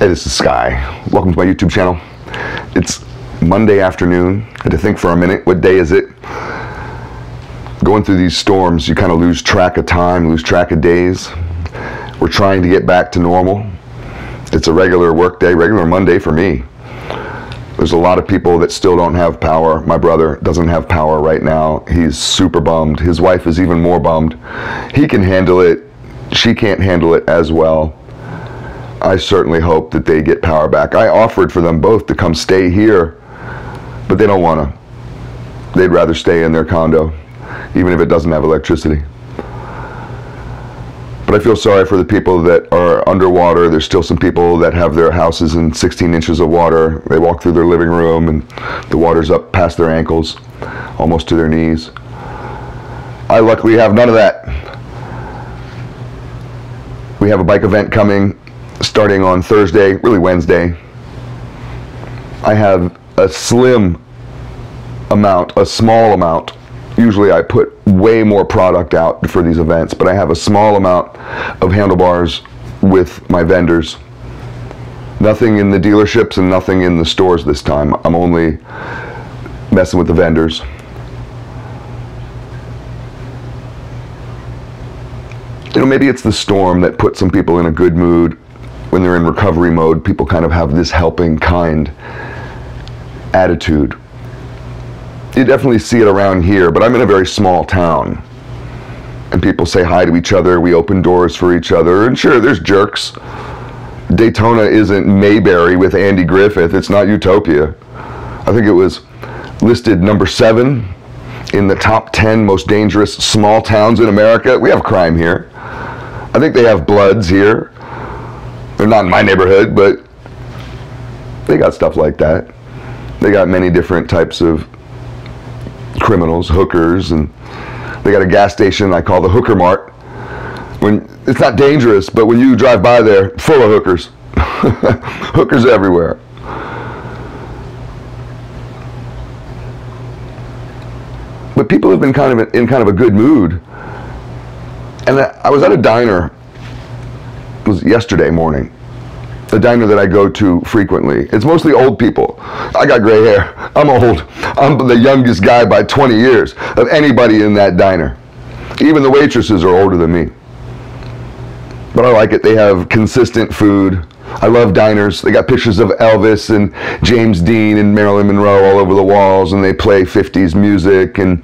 Hey, this is Sky. Welcome to my YouTube channel. It's Monday afternoon. I had to think for a minute, what day is it? Going through these storms, you kind of lose track of time, lose track of days. We're trying to get back to normal. It's a regular work day, regular Monday for me. There's a lot of people that still don't have power. My brother doesn't have power right now. He's super bummed. His wife is even more bummed. He can handle it. She can't handle it as well. I certainly hope that they get power back. I offered for them both to come stay here, but they don't want to. They'd rather stay in their condo, even if it doesn't have electricity. But I feel sorry for the people that are underwater. There's still some people that have their houses in 16 inches of water. They walk through their living room and the water's up past their ankles, almost to their knees. I luckily have none of that. We have a bike event coming starting on Thursday, really Wednesday. I have a slim amount, a small amount. Usually I put way more product out for these events, but I have a small amount of handlebars with my vendors. Nothing in the dealerships and nothing in the stores this time. I'm only messing with the vendors. You know, maybe it's the storm that put some people in a good mood. When they're in recovery mode, people kind of have this helping kind attitude. You definitely see it around here, but I'm in a very small town. And people say hi to each other, we open doors for each other, and sure, there's jerks. Daytona isn't Mayberry with Andy Griffith, it's not Utopia. I think it was listed number 7 in the top 10 most dangerous small towns in America. We have crime here. I think they have Bloods here. They're not in my neighborhood, but they got stuff like that. They got many different types of criminals, hookers, and they got a gas station I call the Hooker Mart. When it's not dangerous, but when you drive by there, full of hookers. Hookers everywhere. But people have been in kind of a good mood. And I was at a diner. It was yesterday morning. A diner that I go to frequently. It's mostly old people. I got gray hair. I'm old. I'm the youngest guy by 20 years of anybody in that diner. Even the waitresses are older than me. But I like it. They have consistent food. I love diners. They got pictures of Elvis and James Dean and Marilyn Monroe all over the walls, and they play 50s music, and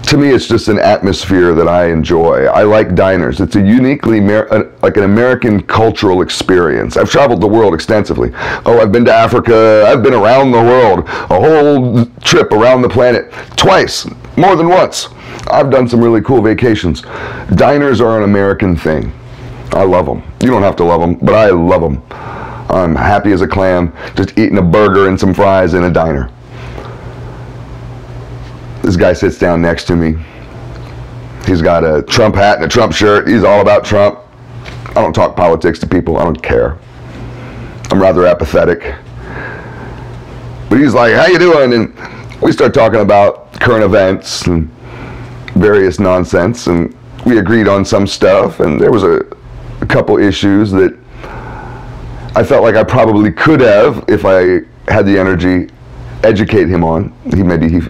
to me, it's just an atmosphere that I enjoy. I like diners. It's a uniquely, like an American cultural experience. I've traveled the world extensively. Oh, I've been to Africa. I've been around the world. A whole trip around the planet. Twice. More than once. I've done some really cool vacations. Diners are an American thing. I love them. You don't have to love them, but I love them. I'm happy as a clam just eating a burger and some fries in a diner. This guy sits down next to me. He's got a Trump hat and a Trump shirt. He's all about Trump. I don't talk politics to people. I don't care. I'm rather apathetic. But he's like, how you doing? And we start talking about current events and various nonsense. And we agreed on some stuff. And there was a couple issues that I felt like I probably could have, if I had the energy, educate him on. Maybe he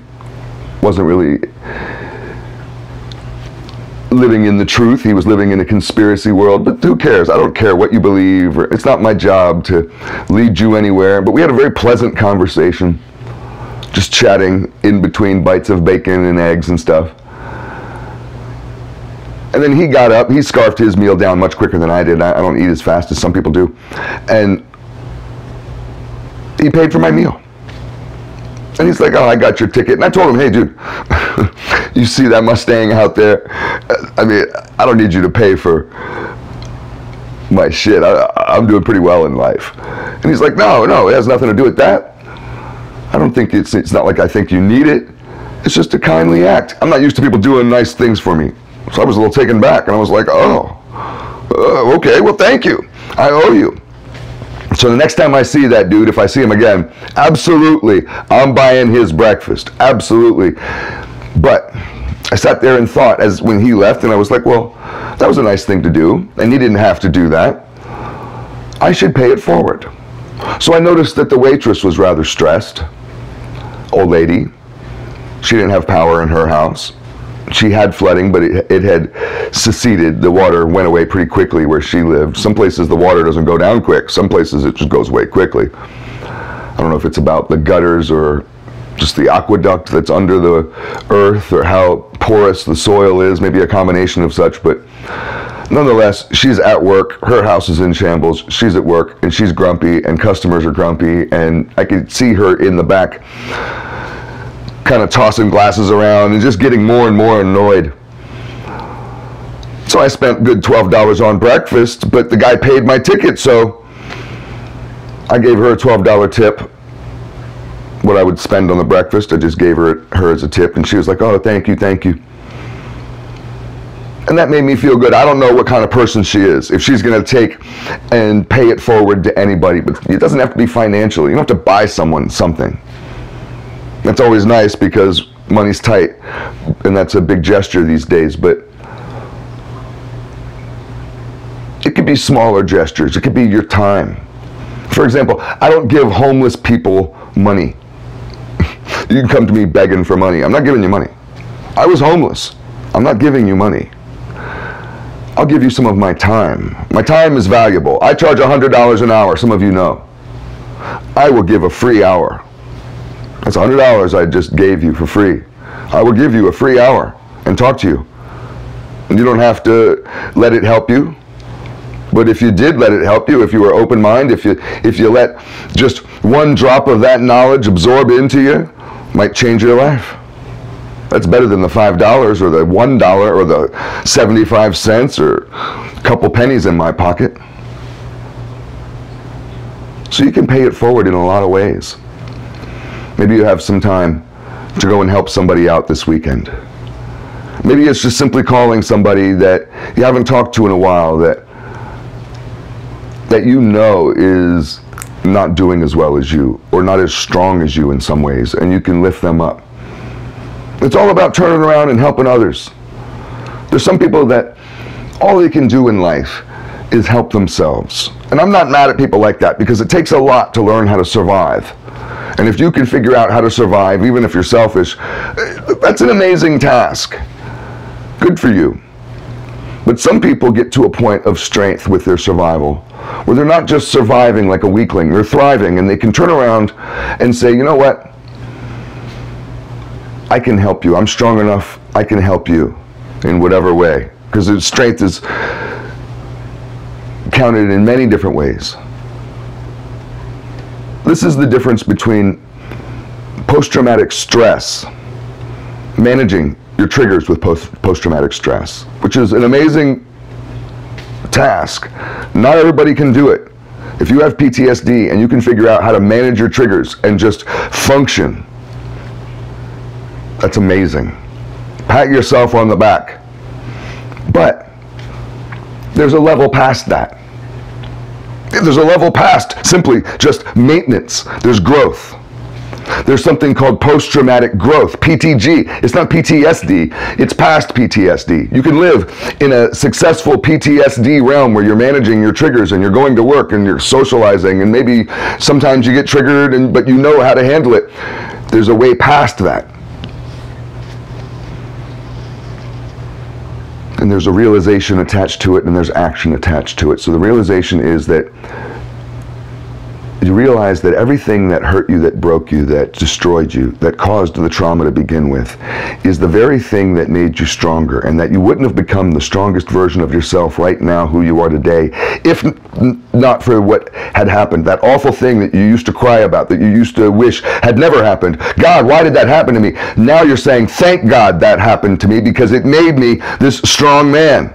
wasn't really living in the truth. He was living in a conspiracy world, but who cares? I don't care what you believe. It's not my job to lead you anywhere. But we had a very pleasant conversation, just chatting in between bites of bacon and eggs and stuff. And then he got up, he scarfed his meal down much quicker than I did. I don't eat as fast as some people do. And he paid for my meal. And he's like, oh, I got your ticket. And I told him, hey, dude, you see that Mustang out there? I mean, I don't need you to pay for my shit. I'm doing pretty well in life. And he's like, no, it has nothing to do with that. I don't think it's not like I think you need it. It's just a kindly act. I'm not used to people doing nice things for me. So I was a little taken back, and I was like, okay, well, thank you. I owe you. So the next time I see that dude, if I see him again, absolutely, I'm buying his breakfast. Absolutely. But I sat there and thought as when he left, and I was like, well, that was a nice thing to do, and he didn't have to do that. I should pay it forward. So I noticed that the waitress was rather stressed. Old lady. She didn't have power in her house. She had flooding, but it had seceded. The water went away pretty quickly where she lived. Some places the water doesn't go down quick. Some places it just goes away quickly. I don't know if it's about the gutters or just the aqueduct that's under the earth or how porous the soil is, maybe a combination of such, but nonetheless, she's at work, her house is in shambles, she's at work, and she's grumpy, and customers are grumpy, and I could see her in the back kind of tossing glasses around and just getting more and more annoyed. So I spent good $12 on breakfast, but the guy paid my ticket, so I gave her a $12 tip. What I would spend on the breakfast, I just gave her as a tip, and she was like, oh, thank you, thank you. And that made me feel good. I don't know what kind of person she is, if she's going to take and pay it forward to anybody, but it doesn't have to be financially. You don't have to buy someone something. That's always nice because money's tight, and that's a big gesture these days, but it could be smaller gestures. It could be your time. For example, I don't give homeless people money. You can come to me begging for money. I'm not giving you money. I was homeless. I'm not giving you money. I'll give you some of my time. My time is valuable. I charge $100 an hour, some of you know. I will give a free hour. That's $100 I just gave you for free. I will give you a free hour and talk to you. And you don't have to let it help you. But if you did let it help you, if you were open-minded, if you let just one drop of that knowledge absorb into you, might change your life. That's better than the $5 or the $1 or the 75 cents or a couple pennies in my pocket. So you can pay it forward in a lot of ways. Maybe you have some time to go and help somebody out this weekend. Maybe it's just simply calling somebody that you haven't talked to in a while that you know is not doing as well as you or not as strong as you in some ways, and you can lift them up. It's all about turning around and helping others. There's some people that all they can do in life is help themselves. And I'm not mad at people like that because it takes a lot to learn how to survive. And if you can figure out how to survive, even if you're selfish, that's an amazing task. Good for you. But some people get to a point of strength with their survival where they're not just surviving like a weakling, they're thriving, and they can turn around and say, you know what? I can help you. I'm strong enough. I can help you in whatever way. Because strength is counted in many different ways. This is the difference between post-traumatic stress, managing your triggers with post-traumatic stress, which is an amazing task. Not everybody can do it. If you have PTSD and you can figure out how to manage your triggers and just function, that's amazing. Pat yourself on the back. But there's a level past that. There's a level past simply just maintenance. There's growth. There's something called post-traumatic growth, PTG. It's not PTSD, it's past PTSD. You can live in a successful PTSD realm where you're managing your triggers and you're going to work and you're socializing and maybe sometimes you get triggered but you know how to handle it. There's a way past that. And there's a realization attached to it and there's action attached to it. So the realization is that you realize that everything that hurt you, that broke you, that destroyed you, that caused the trauma to begin with, is the very thing that made you stronger, and that you wouldn't have become the strongest version of yourself right now, who you are today, if not for what had happened. That awful thing that you used to cry about, that you used to wish had never happened. God, why did that happen to me? Now you're saying, thank God that happened to me because it made me this strong man.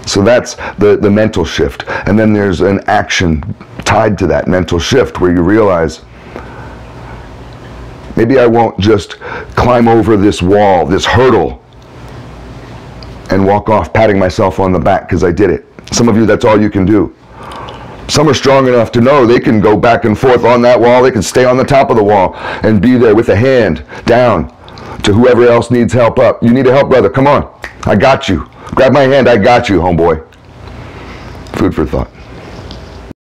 So that's the mental shift. And then there's an action tied to that mental shift where you realize, maybe I won't just climb over this wall, this hurdle, and walk off patting myself on the back because I did it. Some of you, that's all you can do. Some are strong enough to know they can go back and forth on that wall. They can stay on the top of the wall and be there with a hand down to whoever else needs help up. You need a help, brother. Come on. I got you. Grab my hand. I got you, homeboy. Food for thought.